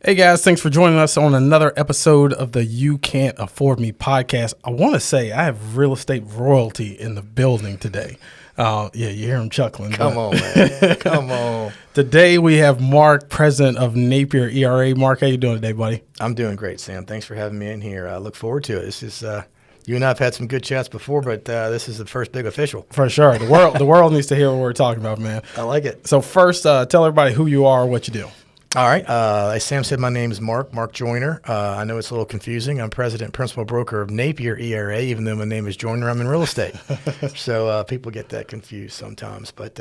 Hey guys, thanks for joining us on another episode of the You Can't Afford Me podcast. I want to say I have real estate royalty in the building today. Yeah, you hear him chuckling. Come on, man. Come on. Today we have Mark, president of Napier ERA. Mark, how you doing today, buddy? I'm doing great, Sam. Thanks for having me in here. I look forward to it. This is you and I have had some good chats before, but this is the first big official. For sure. The world needs to hear what we're talking about, man. I like it. So first, tell everybody who you are, what you do. All right. As Sam said, my name is Mark Joyner. I know it's a little confusing. I'm president and principal broker of Napier ERA, even though my name is Joyner. I'm in real estate. So people get that confused sometimes. But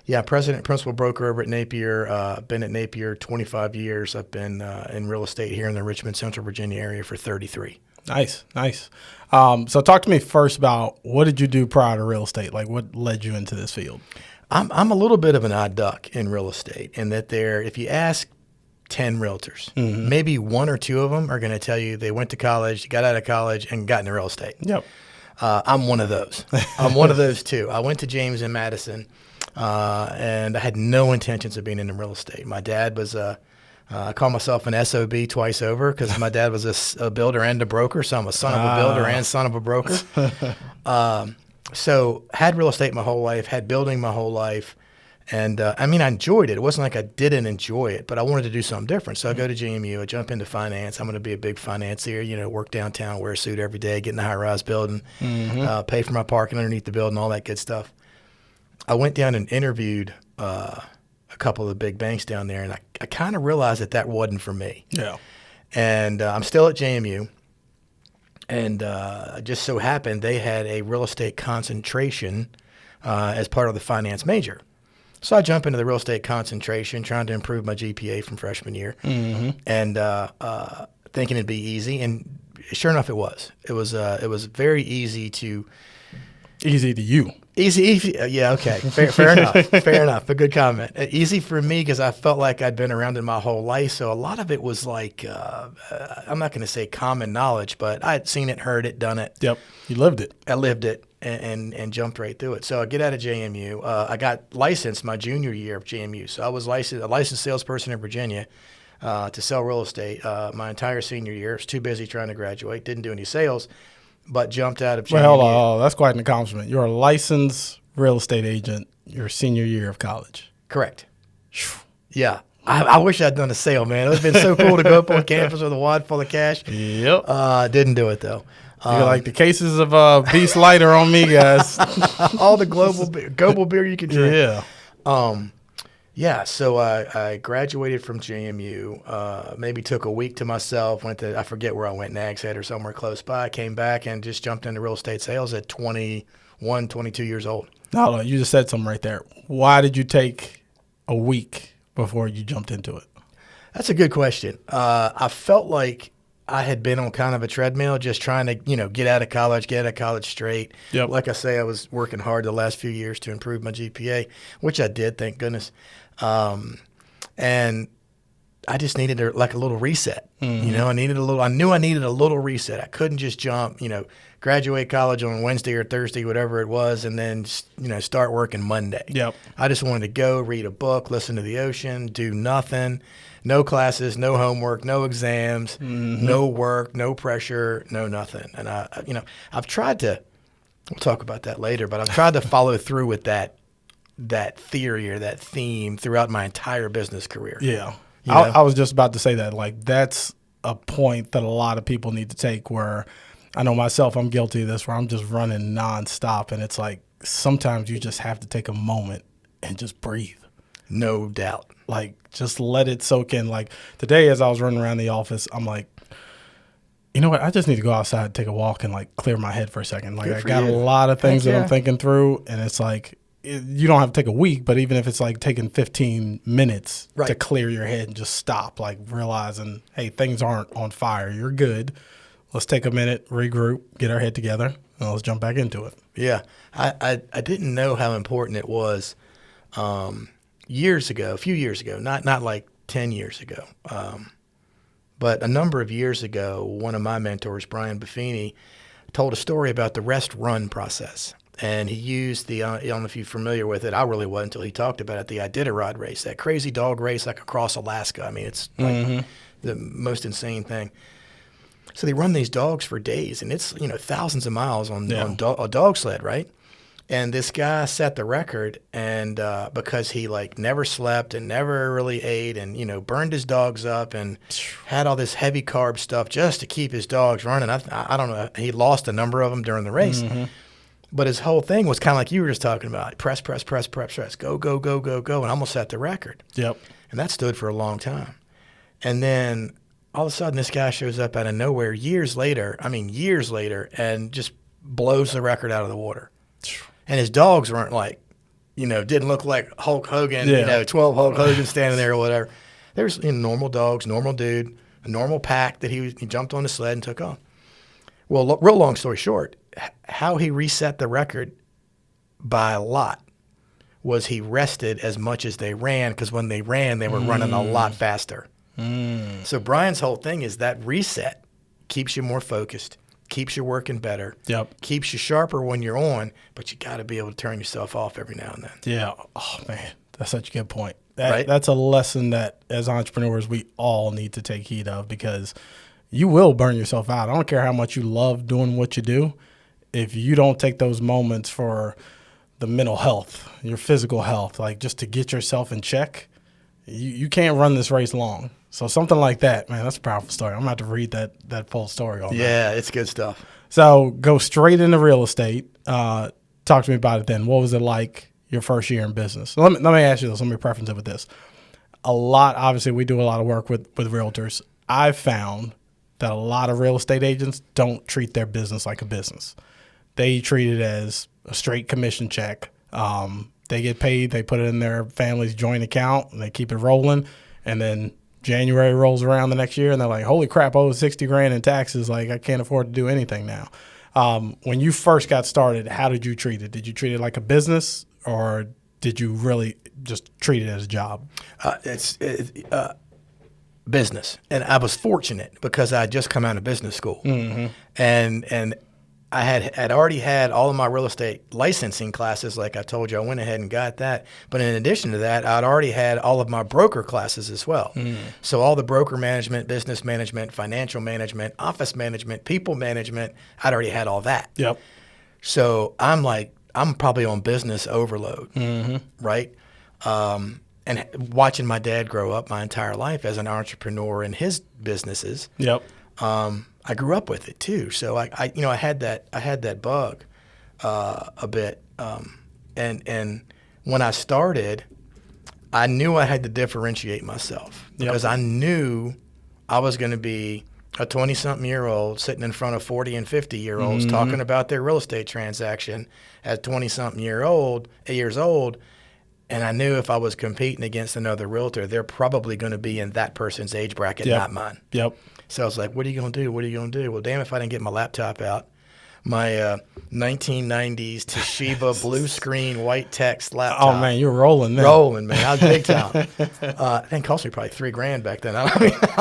yeah, president and principal broker over at Napier. Been at Napier 25 years. I've been in real estate here in the Richmond, Central Virginia area for 33. Nice. So talk to me first about what did you do prior to real estate? Like what led you into this field? I'm a little bit of an odd duck in real estate in that if you ask 10 realtors, maybe one or two of them are going to tell you they went to college, got out of college, and got into real estate. Yep. I'm one of those. I'm one of those too. I went to James in Madison, and I had no intentions of being into real estate. My dad was I call myself an SOB twice over because my dad was a builder and a broker, so I'm a son of a builder and son of a broker. So had real estate my whole life, had building my whole life. And I enjoyed it. It wasn't like I didn't enjoy it, but I wanted to do something different. So I go to JMU, I jump into finance. I'm going to be a big financier, work downtown, wear a suit every day, get in the high-rise building, pay for my parking underneath the building, all that good stuff. I went down and interviewed a couple of the big banks down there, and I kind of realized that wasn't for me. Yeah. And I'm still at JMU. And just so happened they had a real estate concentration as part of the finance major. So I jump into the real estate concentration, trying to improve my GPA from freshman year, and thinking it'd be easy. And sure enough, it was. It was very easy to. Easy to you. Easy. Yeah. Okay. Fair enough. Fair enough. A good comment. Easy for me because I felt like I'd been around it my whole life. So a lot of it was like, I'm not going to say common knowledge, but I'd seen it, heard it, done it. Yep. You lived it. I lived it and jumped right through it. So I get out of JMU. I got licensed my junior year of JMU. So I was a licensed salesperson in Virginia to sell real estate my entire senior year. I was too busy trying to graduate. Didn't do any sales. But jumped out of JMU. Well, hold on. That's quite an accomplishment. You're a licensed real estate agent your senior year of college. Correct. Yeah. I wish I'd done a sale, man. It would have been so cool to go up on campus with a wad full of cash. Yep. Didn't do it, though. You're like the cases of Beast Lighter on me, guys. All the global beer you can drink. Yeah. Yeah, so I graduated from JMU, maybe took a week to myself, I forget where I went, Nags Head or somewhere close by, came back and just jumped into real estate sales at 21, 22 years old. No, you just said something right there. Why did you take a week before you jumped into it? That's a good question. I felt like I had been on kind of a treadmill just trying to, get out of college straight. Yep. Like I say, I was working hard the last few years to improve my GPA, which I did, thank goodness. And I just needed a little reset. I knew I needed a little reset. I couldn't just jump, graduate college on Wednesday or Thursday, whatever it was, and then, start working Monday. Yep. I just wanted to go read a book, listen to the ocean, do nothing, no classes, no homework, no exams, no work, no pressure, no nothing. And I've tried to, we'll talk about that later, but I've tried to follow through with that theory or that theme throughout my entire business career. Yeah. I was just about to say that. Like, that's a point that a lot of people need to take where I know myself, I'm guilty of this, where I'm just running nonstop. And it's like sometimes you just have to take a moment and just breathe. No doubt. Like, just let it soak in. Like, today as I was running around the office, I'm like, you know what? I just need to go outside, take a walk, and, like, clear my head for a second. Like, I got a lot of things that I'm thinking through, and it's like, you don't have to take a week, but even if it's like taking 15 minutes to clear your head and just stop, like realizing, hey, things aren't on fire. You're good. Let's take a minute, regroup, get our head together, and let's jump back into it. Yeah. I didn't know how important it was a few years ago, not like 10 years ago. But a number of years ago, one of my mentors, Brian Buffini, told a story about the rest-run process. And he used I don't know if you're familiar with it. I really wasn't until he talked about it, the Iditarod race, that crazy dog race like across Alaska. I mean, it's like the most insane thing. So they run these dogs for days, and it's, thousands of miles on a dog sled, right? And this guy set the record, and because he never slept and never really ate, and burned his dogs up and had all this heavy carb stuff just to keep his dogs running. I don't know. He lost a number of them during the race, but his whole thing was kind of like you were just talking about: press, go, and almost set the record. Yep. And that stood for a long time. And then all of a sudden, this guy shows up out of nowhere years later, and just blows the record out of the water. And his dogs weren't didn't look like Hulk Hogan, 12 Hulk Hogan standing there or whatever. They were normal dogs, normal dude, a normal pack that he jumped on the sled and took off. Well, real long story short, how he reset the record by a lot was he rested as much as they ran, because when they ran, they were running a lot faster. So Brian's whole thing is that reset keeps you more focused, keeps you working better, keeps you sharper when you're on, but you got to be able to turn yourself off every now and then. Yeah. Oh, man, that's such a good point. Right? That's a lesson that as entrepreneurs we all need to take heed of, because you will burn yourself out. I don't care how much you love doing what you do. If you don't take those moments for the mental health, your physical health, just to get yourself in check, you can't run this race long. So something like that, man, that's a powerful story. I'm going to have to read that full story on that. Yeah, it's good stuff. So go straight into real estate. Talk to me about it then. What was it like your first year in business? So let me ask you this. Let me preface it with this. Obviously, we do a lot of work with realtors. I've found that a lot of real estate agents don't treat their business like a business. They treat it as a straight commission check. They get paid, they put it in their family's joint account, and they keep it rolling. And then January rolls around the next year, and they're like, holy crap, I owe $60,000 in taxes. I can't afford to do anything now. When you first got started, how did you treat it? Did you treat it like a business, or did you really just treat it as a job? It's business. And I was fortunate because I had just come out of business school. And I had already had all of my real estate licensing classes. Like I told you, I went ahead and got that. But in addition to that, I'd already had all of my broker classes as well. So all the broker management, business management, financial management, office management, people management, I'd already had all that. Yep. So I'm probably on business overload, right? And watching my dad grow up my entire life as an entrepreneur in his businesses. Yep. I grew up with it too, so I had that bug a bit, and when I started, I knew I had to differentiate myself because I knew I was going to be a 20-something-year-old sitting in front of 40 and 50-year-olds talking about their real estate transaction at 20-something years old, and I knew if I was competing against another realtor, they're probably going to be in that person's age bracket, not mine. Yep. So I was like, what are you going to do? What are you going to do? Well, damn if I didn't get my laptop out. My 1990s Toshiba blue screen, white text laptop. Oh, man, you were rolling then. Rolling, man. I was big time. It cost me probably $3,000 back then.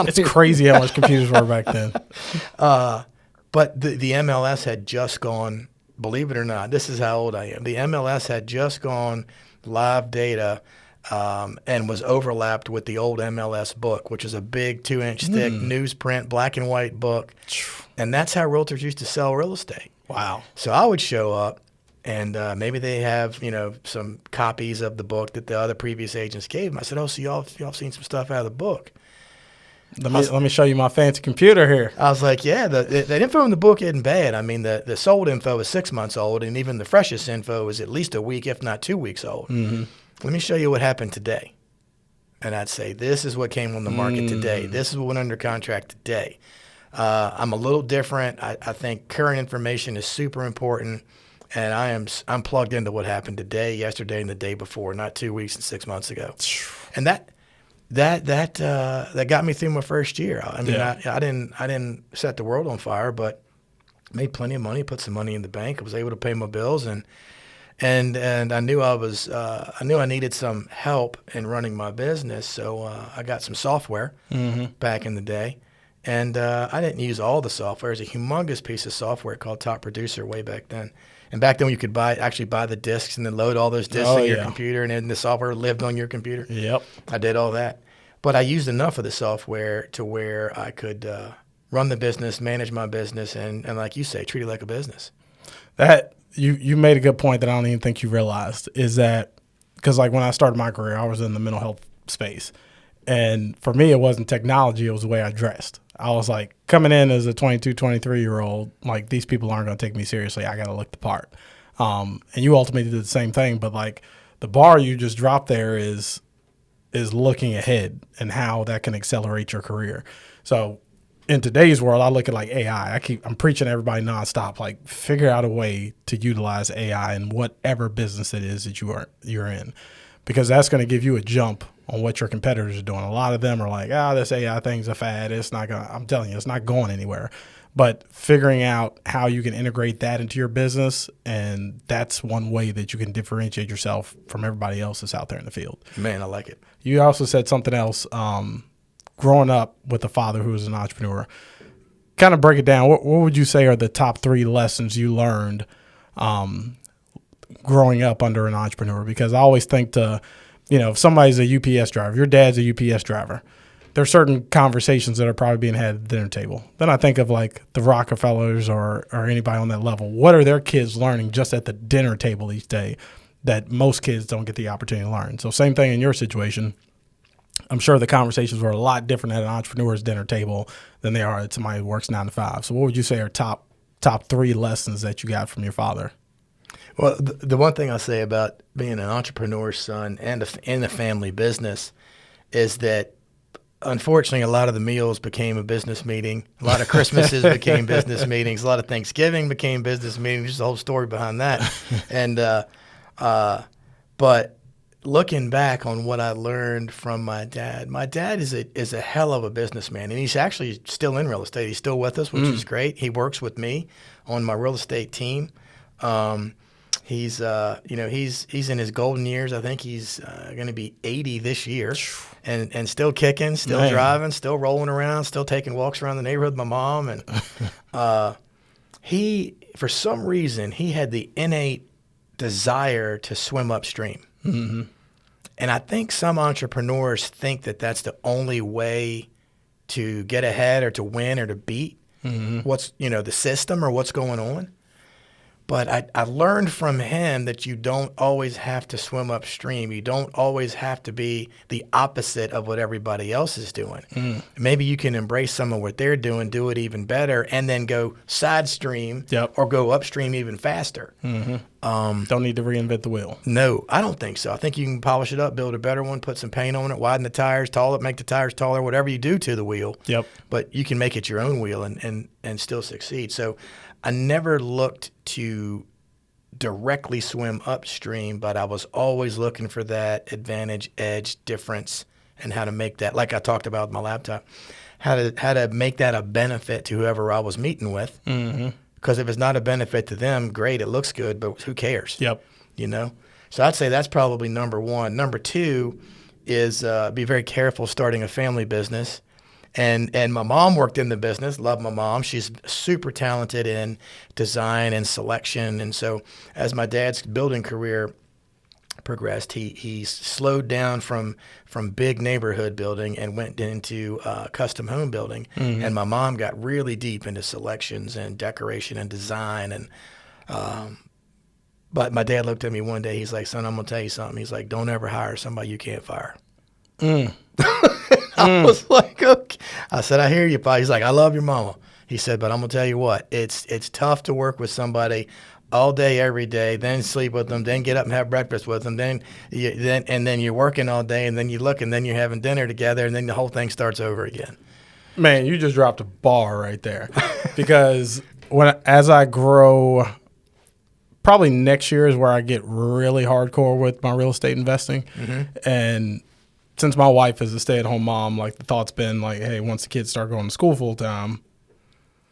It's crazy how much computers were back then. But the MLS had just gone, believe it or not, this is how old I am. The MLS had just gone live data and was overlapped with the old MLS book, which is a big 2-inch thick newsprint, black and white book. And that's how realtors used to sell real estate. Wow. So I would show up, and maybe they have, some copies of the book that the other previous agents gave them. I said, oh, so y'all seen some stuff out of the book. Let me show you my fancy computer here. I was like, yeah, the info in the book isn't bad. I mean, the sold info is 6 months old, and even the freshest info is at least a week, if not 2 weeks old. Let me show you what happened today. And I'd say, this is what came on the market today. This is what went under contract today. I'm a little different. I think current information is super important, and I'm plugged into what happened today, yesterday, and the day before, not 2 weeks and 6 months ago. And that got me through my first year. I mean, I didn't set the world on fire, but made plenty of money, put some money in the bank. I was able to pay my bills, and I knew I needed some help in running my business. So I got some software back in the day, and I didn't use all the software. It was a humongous piece of software called Top Producer way back then. And back then you could actually buy the discs and then load all those discs in your computer, and then the software lived on your computer. Yep. I did all that. But I used enough of the software to where I could run the business, manage my business, and like you say, treat it like a business. That you made a good point that I don't even think you realized is that because like when I started my career, I was in the mental health space. And for me, it wasn't technology. It was the way I dressed. I was like coming in as a 22, 23-year-old, like these people aren't going to take me seriously. I got to look the part. And you ultimately did the same thing. But like the bar you just dropped there is looking ahead and how that can accelerate your career. So in today's world, I look at like AI. I'm preaching to everybody nonstop, like figure out a way to utilize AI in whatever business it is that you're in, because that's going to give you a jump on what your competitors are doing. A lot of them are like, this AI thing's a fad. It's not going to, I'm telling you, it's not going anywhere. But figuring out how you can integrate that into your business, and that's one way that you can differentiate yourself from everybody else that's out there in the field. Man, I like it. You also said something else, growing up with a father who was an entrepreneur. Kind of break it down. What would you say are the top 3 lessons you learned growing up under an entrepreneur? Because I always think if somebody's a UPS driver, your dad's a UPS driver, there's certain conversations that are probably being had at the dinner table. Then I think of like the Rockefellers or anybody on that level. What are their kids learning just at the dinner table each day that most kids don't get the opportunity to learn? So same thing in your situation. I'm sure the conversations were a lot different at an entrepreneur's dinner table than they are at somebody who works 9 to 5. So what would you say are top 3 lessons that you got from your father? Well, the one thing I'll say about being an entrepreneur's son and in a family business is that, unfortunately, a lot of the meals became a business meeting. A lot of Christmases became business meetings. A lot of Thanksgiving became business meetings. There's a whole story behind that. And but looking back on what I learned from my dad is a hell of a businessman, and he's actually still in real estate. He's still with us, which is great. He works with me on my real estate team. He's in his golden years. I think he's going to be 80 this year, and still kicking, still driving, still rolling around, still taking walks around the neighborhood with my mom. And he, for some reason, he had the innate desire to swim upstream. Mm-hmm. And I think some entrepreneurs think that that's the only way to get ahead or to win or to beat what's the system or what's going on. But I learned from him that you don't always have to swim upstream. You don't always have to be the opposite of what everybody else is doing. Maybe you can embrace some of what they're doing, do it even better, and then go side stream or go upstream even faster. Don't need to reinvent the wheel. No, I don't think so. I think you can polish it up, build a better one, put some paint on it, widen the tires, make the tires taller, whatever you do to the wheel. But you can make it your own wheel and still succeed. So I never looked to directly swim upstream, but I was always looking for that advantage, edge, difference, and how to make that, like I talked about with my laptop, how to make that a benefit to whoever I was meeting with. Because if it's not a benefit to them, great, it looks good, but who cares? So I'd say that's probably number 1. Number 2 is be very careful starting a family business. And my mom worked in the business. Love my mom. She's super talented in design and selection. And so as my dad's building career progressed, he slowed down from big neighborhood building and went into custom home building. And my mom got really deep into selections and decoration and design. And but my dad looked at me one day. He's like, "Son, I'm going to tell you something." He's like, "Don't ever hire somebody you can't fire." I was like, okay. I said, "I hear you, Pa." He's like, "I love your mama." He said, "But I'm going to tell you what, it's tough to work with somebody all day, every day, then sleep with them, then get up and have breakfast with them, then you're working all day, and then you look, and then you're having dinner together, and then the whole thing starts over again." Man, you just dropped a bar right there. Because as I grow, probably next year is where I get really hardcore with my real estate investing. And since my wife is a stay-at-home mom, like the thought's been like, hey, once the kids start going to school full-time,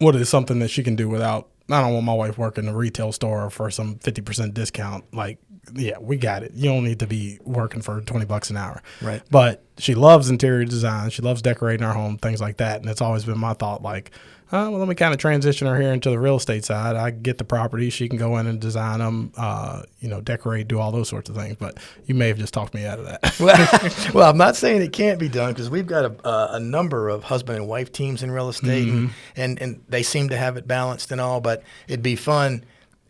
what is something that she can do without, I don't want my wife working in a retail store for some 50% discount. Like, yeah, we got it. You don't need to be working for $20 an hour. Right. But she loves interior design. She loves decorating our home, things like that. And it's always been my thought, like, well, let me kind of transition her here into the real estate side. I get the property. She can go in and design them, decorate, do all those sorts of things. But you may have just talked me out of that. Well, I'm not saying it can't be done, because we've got a number of husband and wife teams in real estate, and they seem to have it balanced and all, but it'd be fun.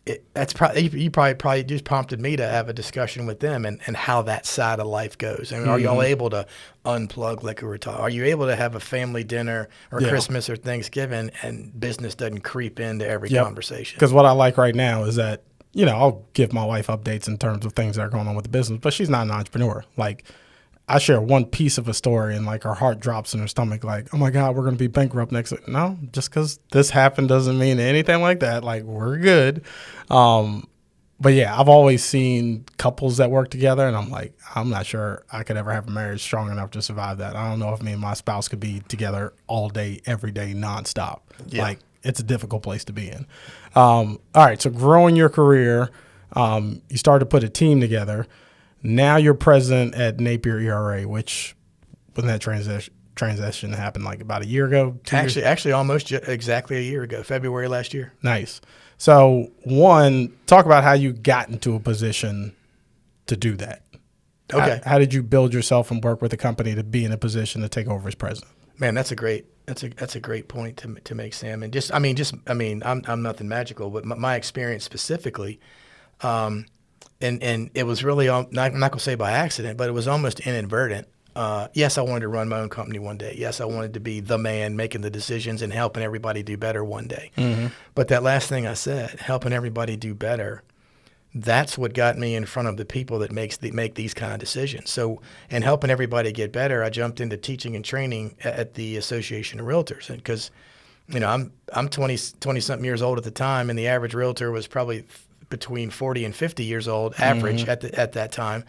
You probably just prompted me to have a discussion with them and how that side of life goes. I mean, are y'all able to unplug like we were talking? Are you able to have a family dinner or Christmas or Thanksgiving and business doesn't creep into every conversation? Because what I like right now is that, I'll give my wife updates in terms of things that are going on with the business, but she's not an entrepreneur. Like, I share one piece of a story and like her heart drops in her stomach, like, oh my God, we're going to be bankrupt next. No, just because this happened doesn't mean anything like that. Like, we're good. But yeah, I've always seen couples that work together, and I'm like, I'm not sure I could ever have a marriage strong enough to survive that. I don't know if me and my spouse could be together all day, every day, nonstop. Yeah. Like, it's a difficult place to be in. All right. So growing your career, you started to put a team together. Now you're president at Napier ERA, which when that transition happened, like about a year ago? Actually, almost exactly a year ago, February last year. Nice. So one, talk about how you got into a position to do that. Okay. How did you build yourself and work with a company to be in a position to take over as president? Man, that's a great point to make, Sam. And I'm nothing magical, but my experience specifically. And it was really, I'm not going to say by accident, but it was almost inadvertent. Yes, I wanted to run my own company one day. Yes, I wanted to be the man making the decisions and helping everybody do better one day. Mm-hmm. But that last thing I said, helping everybody do better, that's what got me in front of the people that make these kind of decisions. So, and helping everybody get better, I jumped into teaching and training at the Association of Realtors. And because, I'm 20-something years old at the time, and the average realtor was probably between 40 and 50 years old, average at that time.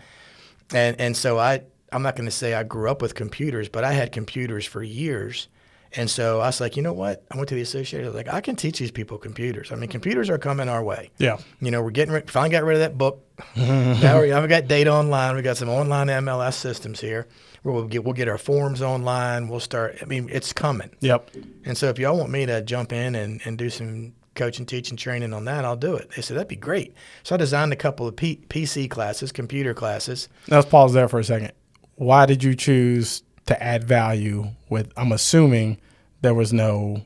And so I'm not going to say I grew up with computers, but I had computers for years. And so I was like, you know what? I went to the association. I was like, I can teach these people computers. I mean, computers are coming our way. Yeah. We're finally got rid of that book. Now we got data online. We got some online MLS systems here where we'll get our forms online. We'll start. I mean, it's coming. Yep. And so if y'all want me to jump in and do some coaching, teaching, training on that, I'll do it. They said, that'd be great. So I designed a couple of PC classes, computer classes. Now let's pause there for a second. Why did you choose to add value with, I'm assuming there was no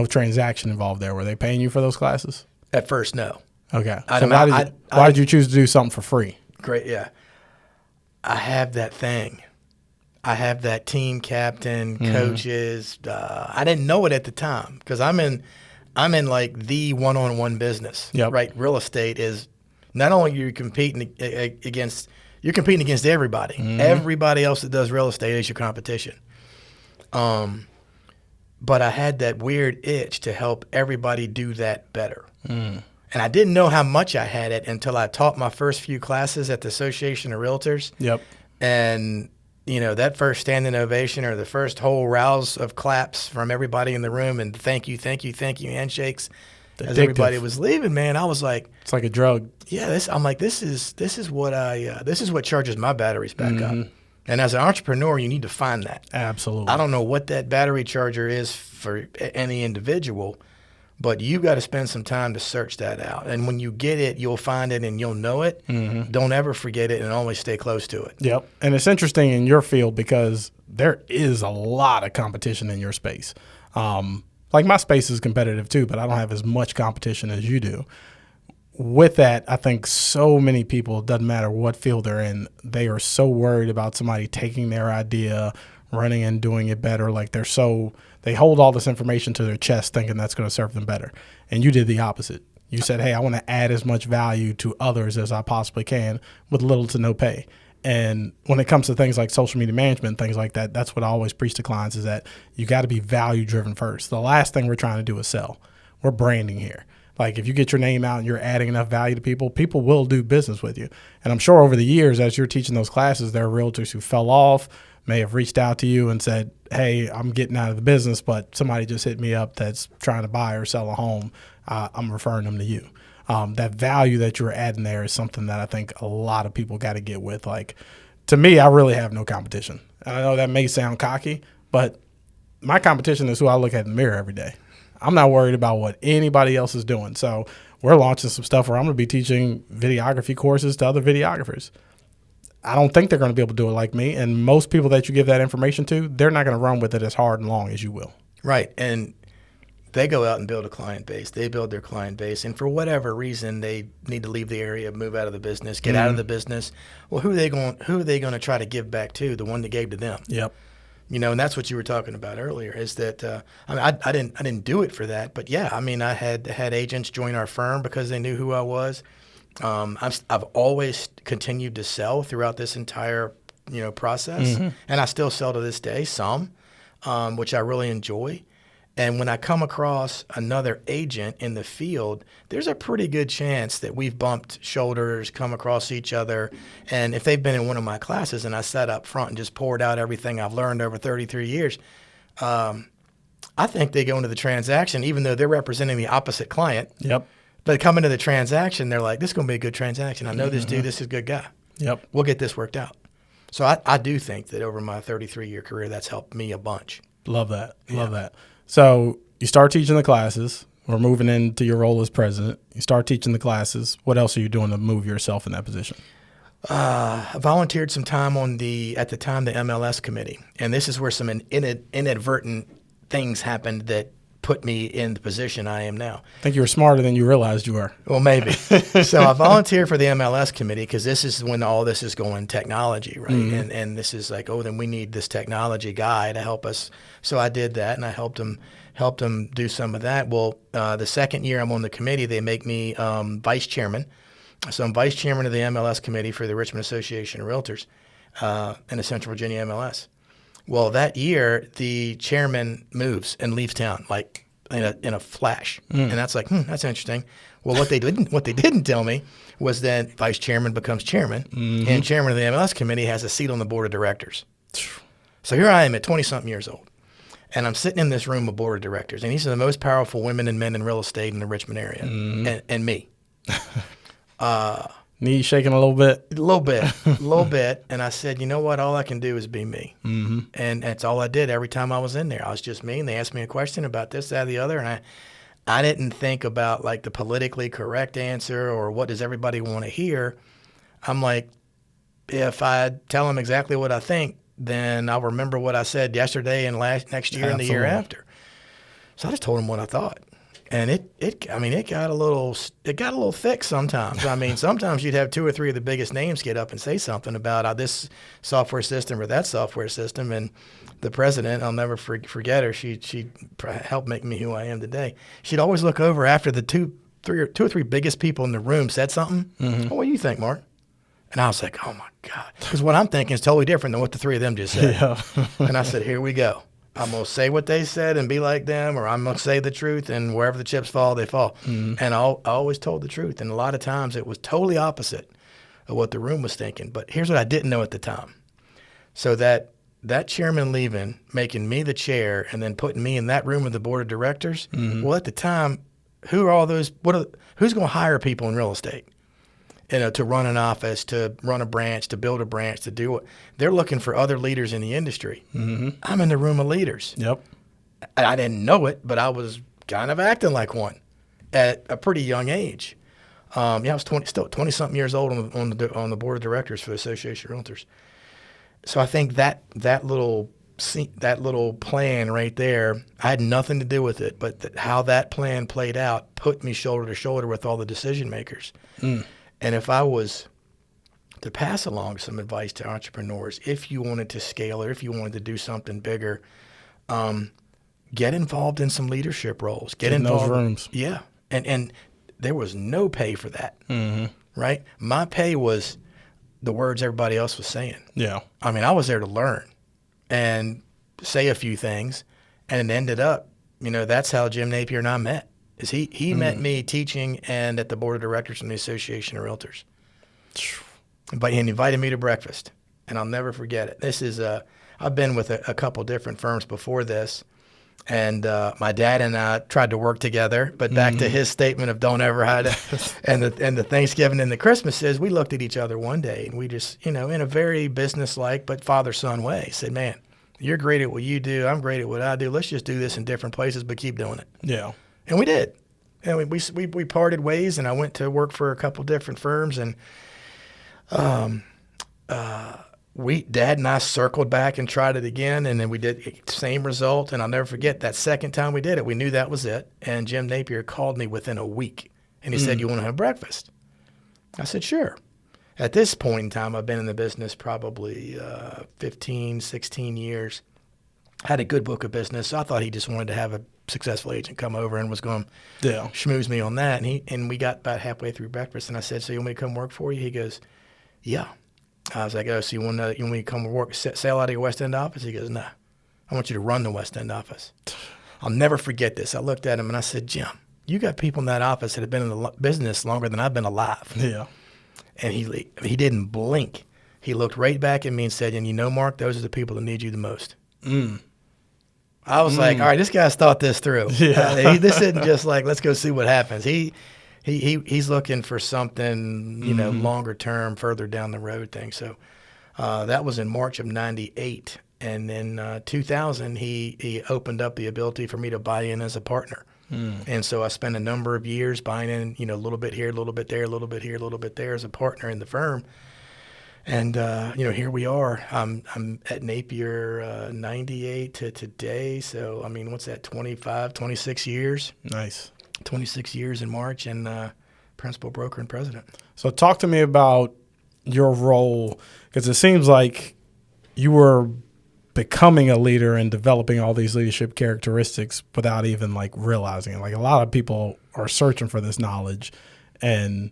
transaction involved there. Were they paying you for those classes? At first, no. Okay. So why did you choose to do something for free? Great, yeah. I have that thing. I have that team captain, coaches. I didn't know it at the time because I'm in like the one-on-one business. Yep. Right? Real estate is not only you're competing against everybody. Everybody else that does real estate is your competition. But I had that weird itch to help everybody do that better. And I didn't know how much I had it until I taught my first few classes at the Association of Realtors. Yep. And that first standing ovation or the first whole rouse of claps from everybody in the room and thank you handshakes as everybody was leaving, man, I was like, it's like a drug. Yeah, this is what charges my batteries back up. And as an entrepreneur, you need to find that. Absolutely. I don't know what that battery charger is for any individual, but you got to spend some time to search that out. And when you get it, you'll find it and you'll know it. Don't ever forget it and always stay close to it. Yep. And it's interesting in your field because there is a lot of competition in your space. Like my space is competitive too, but I don't have as much competition as you do. With that, I think so many people, doesn't matter what field they're in, they are so worried about somebody taking their idea, running and doing it better. Like they hold all this information to their chest thinking that's going to serve them better. And you did the opposite. You said, hey, I want to add as much value to others as I possibly can with little to no pay. And when it comes to things like social media management, things like that, that's what I always preach to clients is that you got to be value driven first. The last thing we're trying to do is sell. We're branding here. Like if you get your name out and you're adding enough value to people, people will do business with you. And I'm sure over the years, as you're teaching those classes, there are realtors who fell off, may have reached out to you and said, hey, I'm getting out of the business, but somebody just hit me up that's trying to buy or sell a home. I'm referring them to you. That value that you're adding there is something that I think a lot of people got to get with. Like, to me, I really have no competition. And I know that may sound cocky, but my competition is who I look at in the mirror every day. I'm not worried about what anybody else is doing. So we're launching some stuff where I'm going to be teaching videography courses to other videographers. I don't think they're going to be able to do it like me. And most people that you give that information to, they're not going to run with it as hard and long as you will. Right. And they go out and build a client base. They build their client base. And for whatever reason, they need to leave the area, move out of the business, get out of the business. Well, who are they going to try to give back to? The one that gave to them. Yep. You know, and that's what you were talking about earlier, is that I didn't do it for that. But yeah, I mean, I had agents join our firm because they knew who I was. I've always continued to sell throughout this entire, process. And I still sell to this day, some, which I really enjoy. And when I come across another agent in the field, there's a pretty good chance that we've bumped shoulders, come across each other. And if they've been in one of my classes and I sat up front and just poured out everything I've learned over 33 years, I think they go into the transaction, even though they're representing the opposite client. Yep. But come into the transaction, they're like, this is going to be a good transaction. I know this dude, this is a good guy. Yep. We'll get this worked out. So I do think that over my 33-year career, that's helped me a bunch. Love that. Love that. So you start teaching the classes. We're moving into your role as president. You start teaching the classes. What else are you doing to move yourself in that position? I volunteered some time at the time, the MLS committee. And this is where some inadvertent things happened that put me in the position I am now. I think you were smarter than you realized you were. Well, maybe. So I volunteered for the MLS committee because this is when all this is going technology, right? And this is like, then we need this technology guy to help us. So I did that, and I helped them do some of that. Well, the second year I'm on the committee, they make me vice chairman. So I'm vice chairman of the MLS committee for the Richmond Association of Realtors in the Central Virginia MLS. Well, that year, the chairman moves and leaves town, like in a flash. And that's like, that's interesting. Well, what they didn't tell me was that vice chairman becomes chairman, and chairman of the MLS committee has a seat on the board of directors. So here I am at 20-something years old, and I'm sitting in this room of board of directors, and these are the most powerful women and men in real estate in the Richmond area, and me. Knees shaking a little bit? A little bit. And I said, you know what? All I can do is be me. And that's all I did every time I was in there. I was just me, and they asked me a question about this, that, or the other, and I didn't think about like the politically correct answer or what does everybody want to hear. I'm like, if I tell them exactly what I think, then I'll remember what I said yesterday and next year and the year after. So I just told them what I thought. And it got a little thick sometimes. I mean, sometimes you'd have two or three of the biggest names get up and say something about this software system or that software system. And the president, I'll never forget her. She helped make me who I am today. She'd always look over after the two or three biggest people in the room said something. Oh, what do you think, Mark? And I was like, oh my God, because what I'm thinking is totally different than what the three of them just said. Yeah. And I said, here we go. I'm going to say what they said and be like them, or I'm going to say the truth, and wherever the chips fall, they fall. And I always told the truth. And a lot of times it was totally opposite of what the room was thinking. But here's what I didn't know at the time. So that chairman leaving, making me the chair, and then putting me in that room with the board of directors, well, at the time, who are all those? Who's going to hire people in real estate? To run an office, to run a branch, to build a branch, to do what they're looking for other leaders in the industry. I'm in the room of leaders. Yep. I didn't know it, but I was kind of acting like one at a pretty young age. I was 20-something years old on the board of directors for the Association of Realtors. So I think that little plan right there, I had nothing to do with it, but how that plan played out put me shoulder to shoulder with all the decision makers. And if I was to pass along some advice to entrepreneurs, if you wanted to scale or if you wanted to do something bigger, get involved in some leadership roles. Get involved in those rooms. Yeah. And there was no pay for that, right? My pay was the words everybody else was saying. Yeah. I mean, I was there to learn and say a few things, and it ended up, that's how Jim Napier and I met. Is he met me teaching and at the board of directors from the Association of Realtors. But he invited me to breakfast, and I'll never forget it. This is I've been with a couple different firms before this, and my dad and I tried to work together. But back to his statement of don't ever hide, and the Thanksgiving and the Christmases, we looked at each other one day, and we just, in a very businesslike but father-son way, said, man, You're great at what you do. I'm great at what I do. Let's just do this in different places, but keep doing it. Yeah. And we did. And we parted ways, and I went to work for a couple different firms, and Dad and I circled back and tried it again, and then we did the same result. And I'll never forget that second time we did it. We knew that was it. And Jim Napier called me within a week, and he said, "You want to have breakfast?" I said, "Sure." At this point in time, I've been in the business probably 15, 16 years. Had a good book of business. So I thought he just wanted to have a successful agent come over and was going to schmooze me on that. And we got about halfway through breakfast, and I said, "So you want me to come work for you?" He goes, "Yeah." I was like, "Oh, so you want me to come work, sail out of your West End office?" He goes, "No, I want you to run the West End office." I'll never forget this. I looked at him and I said, "Jim, you got people in that office that have been in the business longer than I've been alive." Yeah. And he didn't blink. He looked right back at me and said, "And you know, Mark, those are the people that need you the most." I was like, all right, this guy's thought this through. Yeah. This isn't just like, let's go see what happens. He's looking for something, longer term, further down the road thing. So that was in March of '98. And then 2000, he opened up the ability for me to buy in as a partner. And so I spent a number of years buying in, a little bit here, a little bit there, a little bit here, a little bit there as a partner in the firm. And, here we are. I'm at Napier 98 to today. So, I mean, what's that, 25, 26 years? Nice. 26 years in March, and principal broker and president. So talk to me about your role, because it seems like you were becoming a leader and developing all these leadership characteristics without even like realizing it. Like a lot of people are searching for this knowledge, and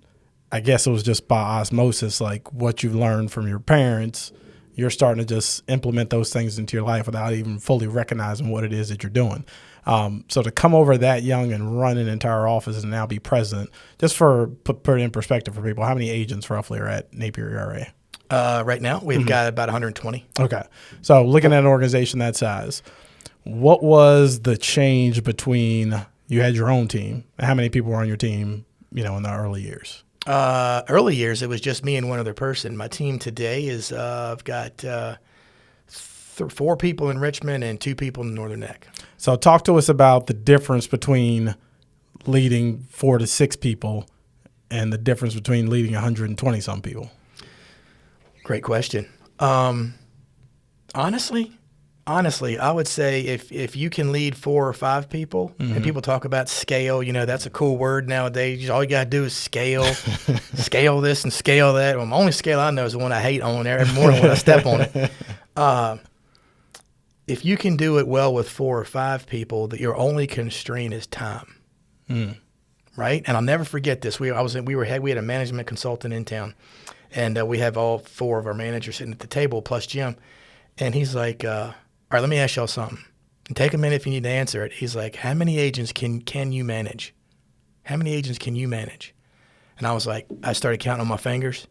I guess it was just by osmosis, like what you learned from your parents, you're starting to just implement those things into your life without even fully recognizing what it is that you're doing. So to come over that young and run an entire office and now be president, just for put it in perspective for people, how many agents roughly are at Napier ERA? Right now, we've got about 120. Okay. So looking at an organization that size, what was the change between you had your own team and how many people were on your team, in the early years? Early years, it was just me and one other person. My team today is I've got 4 people in Richmond and 2 people in Northern Neck. So talk to us about the difference between leading 4 to 6 people and the difference between leading 120 some people. Great question. Honestly, I would say if you can lead 4 or 5 people, and people talk about scale, that's a cool word nowadays. All you got to do is scale, scale this and scale that. Well, the only scale I know is the one I hate on every morning when I step on it. If you can do it well with 4 or 5 people, that your only constraint is time, right? And I'll never forget this. We had a management consultant in town, and we have all 4 of our managers sitting at the table plus Jim, and he's like, "All right, let me ask y'all something. And take a minute if you need to answer it." He's like, "How many agents can you manage? How many agents can you manage?" And I was like, I started counting on my fingers,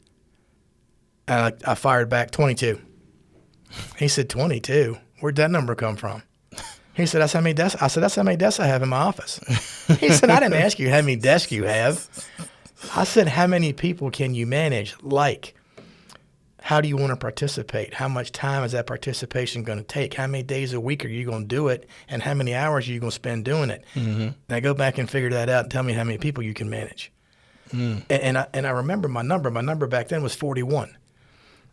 and I fired back 22. He said, 22? Where'd that number come from? He said, "That's how many desks." I said, "That's how many desks I have in my office." He said, "I didn't ask you how many desks you have." I said, "How many people can you manage? Like, how do you want to participate? How much time is that participation going to take? How many days a week are you going to do it? And how many hours are you going to spend doing it?" Now go back and figure that out and tell me how many people you can manage. And I remember my number. My number back then was 41.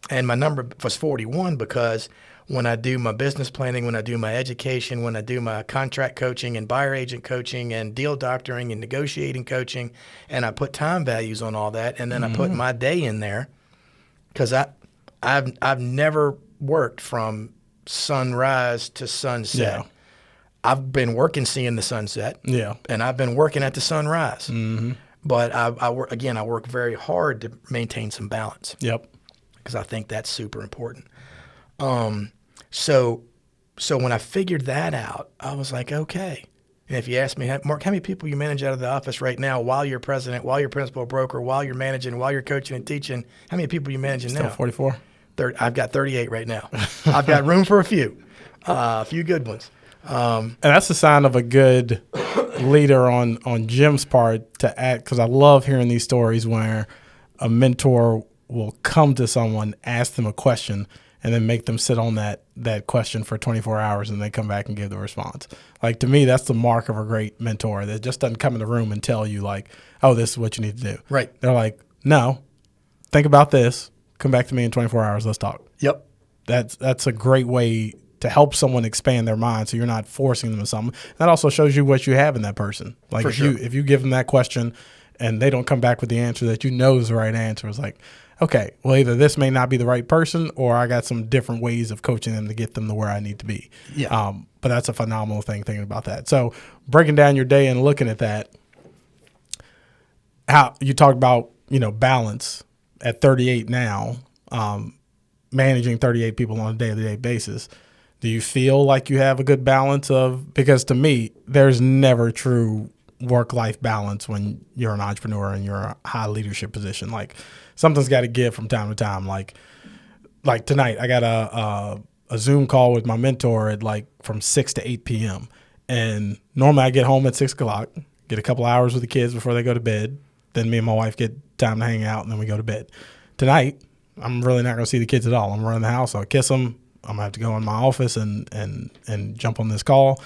And my number was 41 because when I do my business planning, when I do my education, when I do my contract coaching and buyer agent coaching and deal doctoring and negotiating coaching, and I put time values on all that, and then I put my day in there, because I've never worked from sunrise to sunset. Yeah. I've been working seeing the sunset. Yeah. And I've been working at the sunrise. But I work very hard to maintain some balance. Yep. Because I think that's super important. So when I figured that out, I was like, okay. And if you ask me, Mark, how many people you manage out of the office right now while you're president, while you're principal broker, while you're managing, while you're coaching and teaching, how many people are you managing now? 44. I've got 38 right now. I've got room for a few good ones. And that's a sign of a good leader on Jim's part to act, because I love hearing these stories where a mentor will come to someone, ask them a question, and then make them sit on that question for 24 hours and they come back and give the response. Like, to me, that's the mark of a great mentor that just doesn't come in the room and tell you like, oh, this is what you need to do. Right. They're like, no, think about this. Come back to me in 24 hours. Let's talk. Yep. That's a great way to help someone expand their mind, so you're not forcing them to something. That also shows you what you have in that person. Like, if you give them that question and they don't come back with the answer that you know is the right answer, it's like, okay, well, either this may not be the right person, or I got some different ways of coaching them to get them to where I need to be. Yeah. But that's a phenomenal thing, thinking about that. So breaking down your day and looking at that, how you talked about, balance at 38 now, managing 38 people on a day-to-day basis. Do you feel like you have a good balance of, because to me, there's never true work-life balance when you're an entrepreneur and you're in a high leadership position. Like, something's got to give from time to time. Like tonight, I got a Zoom call with my mentor at from 6 to 8 p.m. And normally I get home at 6 o'clock, get a couple hours with the kids before they go to bed. Then me and my wife get time to hang out, and then we go to bed. Tonight, I'm really not going to see the kids at all. I'm running the house. I'll kiss them. I'm going to have to go in my office and jump on this call.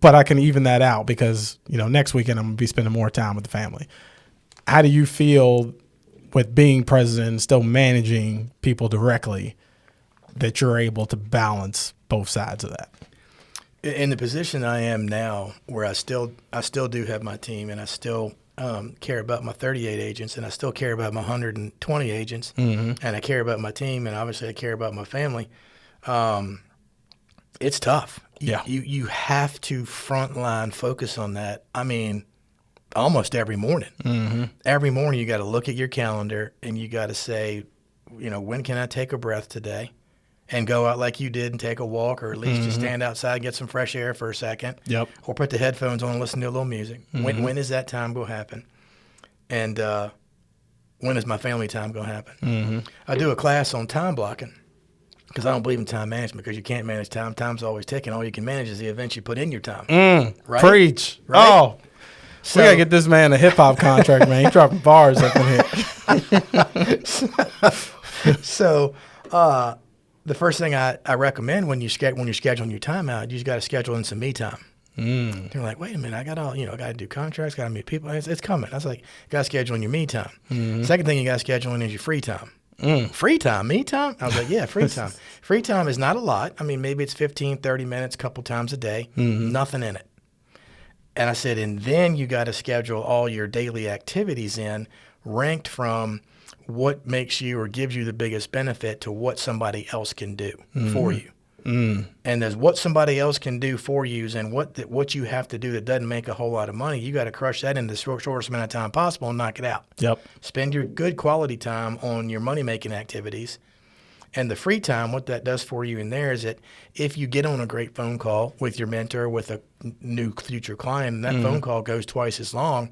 But I can even that out because, next weekend I'm going to be spending more time with the family. How do you feel with being president and still managing people directly that you're able to balance both sides of that? In the position I am now, where I still do have my team, and I still care about my 38 agents, and I still care about my 120 agents, and I care about my team, and obviously I care about my family. It's tough. Yeah. You have to frontline focus on that. I mean, almost every morning. Mm-hmm. Every morning you got to look at your calendar and you got to say, when can I take a breath today? And go out like you did and take a walk, or at least just stand outside and get some fresh air for a second. Yep. Or put the headphones on and listen to a little music. Mm-hmm. When is that time going to happen? And when is my family time going to happen? Mm-hmm. I do a class on time blocking because I don't believe in time management, because you can't manage time. Time's always ticking. All you can manage is the events you put in your time. Right? Preach. Right? Oh, so, we got to get this man a hip-hop contract, man. He's dropping bars up in here. So the first thing I recommend when you're scheduling your time out, you just got to schedule in some me time. They're like, wait a minute, I got to do contracts, got to meet people. It's coming. I was like, you got to schedule in your me time. Second thing you got to schedule in is your free time. Free time, me time? I was like, yeah, free time. Free time is not a lot. I mean, maybe it's 15, 30 minutes, a couple times a day, nothing in it. And I said, and then you got to schedule all your daily activities in, ranked from what makes you or gives you the biggest benefit to what somebody else can do for you. And there's what somebody else can do for you and what you have to do that doesn't make a whole lot of money. You got to crush that in the shortest amount of time possible and knock it out. Yep. Spend your good quality time on your money-making activities. And the free time, what that does for you in there is that if you get on a great phone call with your mentor, with a new future client, and that phone call goes twice as long,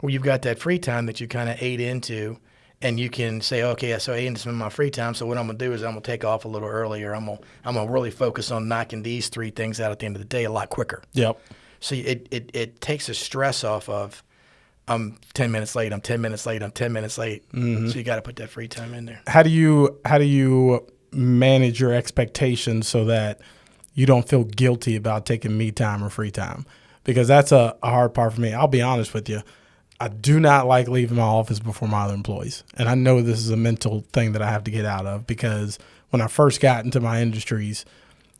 well, you've got that free time that you kind of ate into. And you can say, okay, so I ate into some of my free time. So what I'm going to do is I'm going to take off a little earlier. I'm going to really focus on knocking these 3 things out at the end of the day a lot quicker. Yep. So it takes the stress off of I'm 10 minutes late, I'm 10 minutes late, I'm 10 minutes late. So you got to put that free time in there. How do you manage your expectations so that you don't feel guilty about taking me time or free time? Because that's a hard part for me. I'll be honest with you. I do not like leaving my office before my other employees. And I know this is a mental thing that I have to get out of, because when I first got into my industries,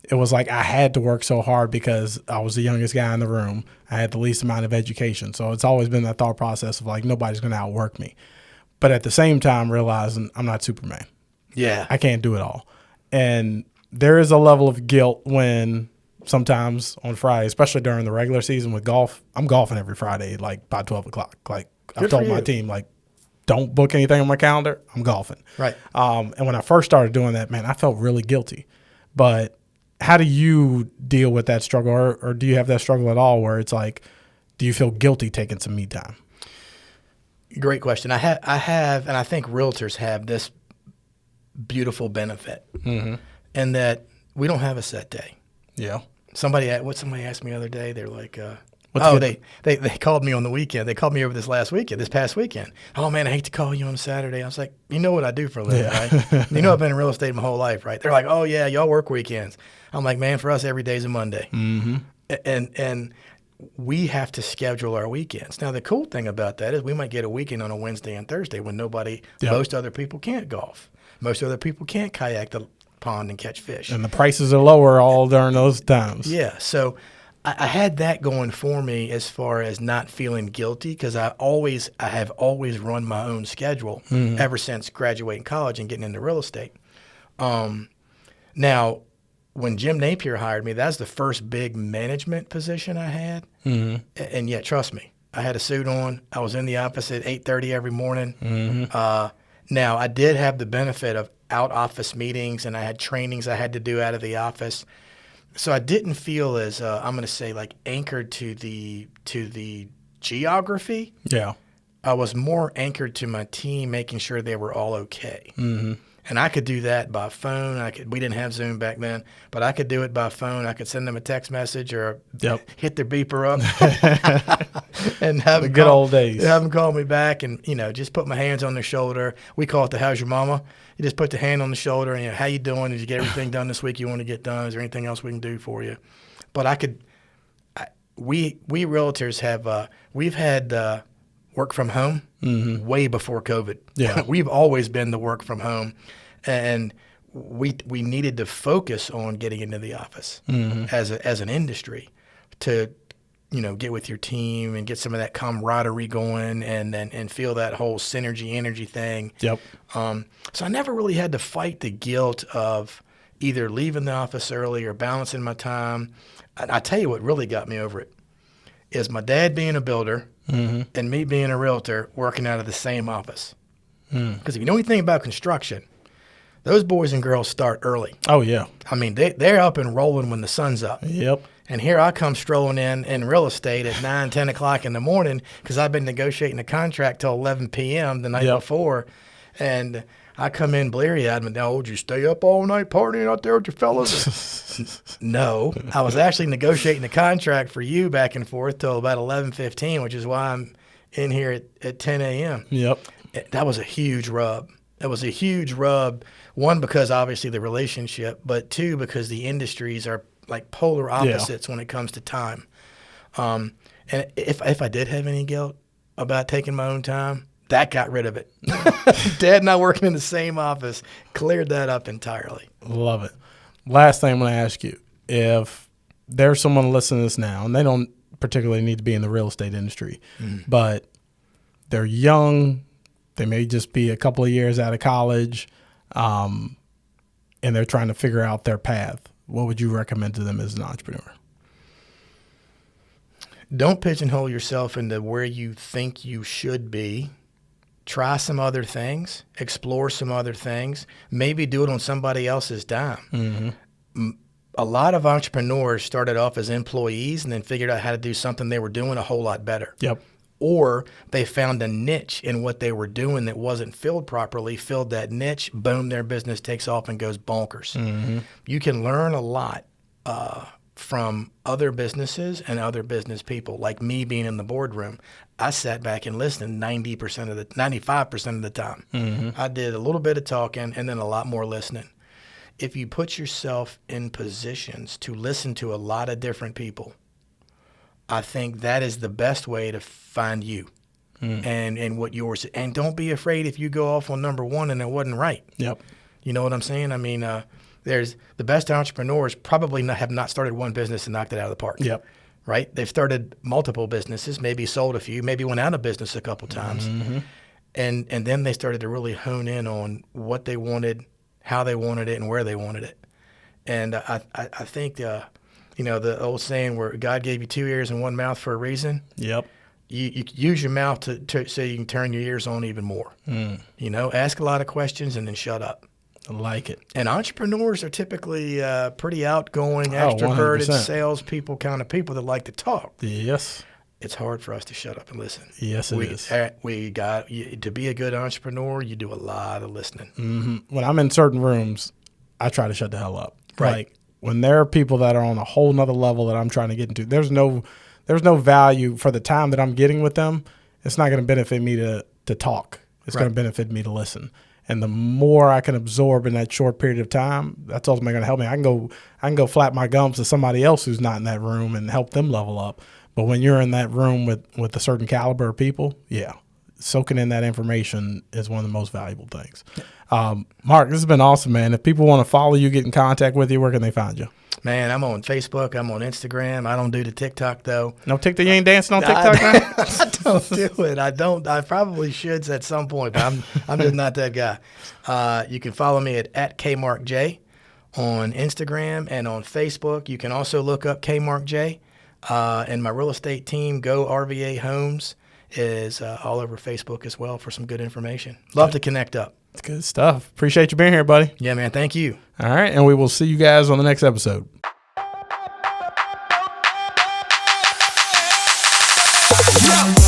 it was like I had to work so hard because I was the youngest guy in the room. I had the least amount of education. So it's always been that thought process of like, nobody's going to outwork me. But at the same time, realizing I'm not Superman. Yeah. I can't do it all. And there is a level of guilt when sometimes on Friday, especially during the regular season with golf, I'm golfing every Friday, like by 12 o'clock. Like I've told my team, like, don't book anything on my calendar. I'm golfing. Right. And when I first started doing that, man, I felt really guilty. But how do you deal with that struggle, or do you have that struggle at all where it's like, do you feel guilty taking some me time? Great question. I have, and I think realtors have this beautiful benefit, in that we don't have a set day. Yeah. Somebody asked me the other day, they're like, well, They called me on the weekend. They called me over this past weekend. Oh man, I hate to call you on Saturday. I was like, you know what I do for a living, right? You know I've been in real estate my whole life, right? They're like, oh yeah, y'all work weekends. I'm like, man, for us every day's a Monday. Mm-hmm. And we have to schedule our weekends. Now the cool thing about that is we might get a weekend on a Wednesday and Thursday when most other people can't golf. Most other people can't kayak the pond and catch fish. And the prices are lower all during those times. Yeah. So I had that going for me as far as not feeling guilty, because I have always run my own schedule ever since graduating college and getting into real estate. Now, when Jim Napier hired me, that's the first big management position I had. Mm-hmm. And yet, trust me, I had a suit on. I was in the office at 8:30 every morning. Mm-hmm. Now, I did have the benefit of out office meetings, and I had trainings I had to do out of the office. So I didn't feel as I'm going to say like anchored to the geography. Yeah, I was more anchored to my team, making sure they were all okay. Mm-hmm. And I could do that by phone. We didn't have Zoom back then, but I could do it by phone. I could send them a text message or hit their beeper up and have the good old days. Have them call me back and just put my hands on their shoulder. We call it the "How's your mama?" You just put the hand on the shoulder and how you doing? Did you get everything done this week you want to get done? Is there anything else we can do for you? But we realtors have we've had work from home way before COVID. Yeah, we've always been the work from home, and we needed to focus on getting into the office as an industry to get with your team and get some of that camaraderie going and feel that whole synergy energy thing. Yep. So I never really had to fight the guilt of either leaving the office early or balancing my time. I tell you what really got me over it is my dad being a builder and me being a realtor working out of the same office. Because if you know anything about construction, those boys and girls start early. Oh, yeah. I mean, they're up and rolling when the sun's up. Yep. And here I come strolling in real estate at 9, 10 o'clock in the morning because I've been negotiating a contract till 11 p.m. the night before. And I come in bleary-eyed and, oh, did you stay up all night partying out there with your fellas? No. I was actually negotiating a contract for you back and forth till about 11:15, which is why I'm in here at 10 a.m. Yep. That was a huge rub. That was a huge rub, one, because obviously the relationship, but two, because the industries are like polar opposites when it comes to time. And if I did have any guilt about taking my own time, that got rid of it. Dad and I working in the same office cleared that up entirely. Love it. Last thing I'm going to ask you, if there's someone listening to this now, and they don't particularly need to be in the real estate industry, but they're young, they may just be a couple of years out of college, and they're trying to figure out their path, what would you recommend to them as an entrepreneur? Don't pigeonhole yourself into where you think you should be. Try some other things, explore some other things, maybe do it on somebody else's dime. A lot of entrepreneurs started off as employees and then figured out how to do something they were doing a whole lot better. Yep. Or they found a niche in what they were doing that wasn't filled properly, filled that niche, boom, their business takes off and goes bonkers. You can learn a lot from other businesses and other business people. Like me being in the boardroom, I sat back and listened 95% of the time. I did a little bit of talking and then a lot more listening. If you put yourself in positions to listen to a lot of different people, I think that is the best way to find you and what yours. And don't be afraid if you go off on number one and it wasn't right. Yep. You know what I'm saying? I mean, there's the best entrepreneurs probably have not started one business and knocked it out of the park. Yep. Right? They've started multiple businesses, maybe sold a few, maybe went out of business a couple times. And then they started to really hone in on what they wanted, how they wanted it, and where they wanted it. And I think, the old saying where God gave you 2 ears and 1 mouth for a reason. Yep. You use your mouth so you can turn your ears on even more. Ask a lot of questions and then shut up. I like it. And entrepreneurs are typically pretty outgoing, extroverted, 100%. salespeople kind of people that like to talk. Yes. It's hard for us to shut up and listen. Yes, it is. To be a good entrepreneur, you do a lot of listening. When I'm in certain rooms, I try to shut the hell up. Right. Like when there are people that are on a whole nother level that I'm trying to get into, there's no there's no value for the time that I'm getting with them. It's not going to benefit me to talk. It's going to benefit me to listen. And the more I can absorb in that short period of time, that's ultimately going to help me. I can go flap my gums to somebody else who's not in that room and help them level up. But when you're in that room with a certain caliber of people, soaking in that information is one of the most valuable things. Mark, this has been awesome, man. If people want to follow you, get in contact with you, where can they find you? Man, I'm on Facebook. I'm on Instagram. I don't do the TikTok, though. No TikTok? You ain't dancing on TikTok, man? I don't do it. I don't. I probably should at some point, but I'm just not that guy. You can follow me at KMarkJ on Instagram and on Facebook. You can also look up KMarkJ. And my real estate team, Go RVA Homes, is all over Facebook as well for some good information. Love to connect up. It's good stuff. Appreciate you being here, buddy. Yeah, man. Thank you. All right, and we will see you guys on the next episode. Yeah.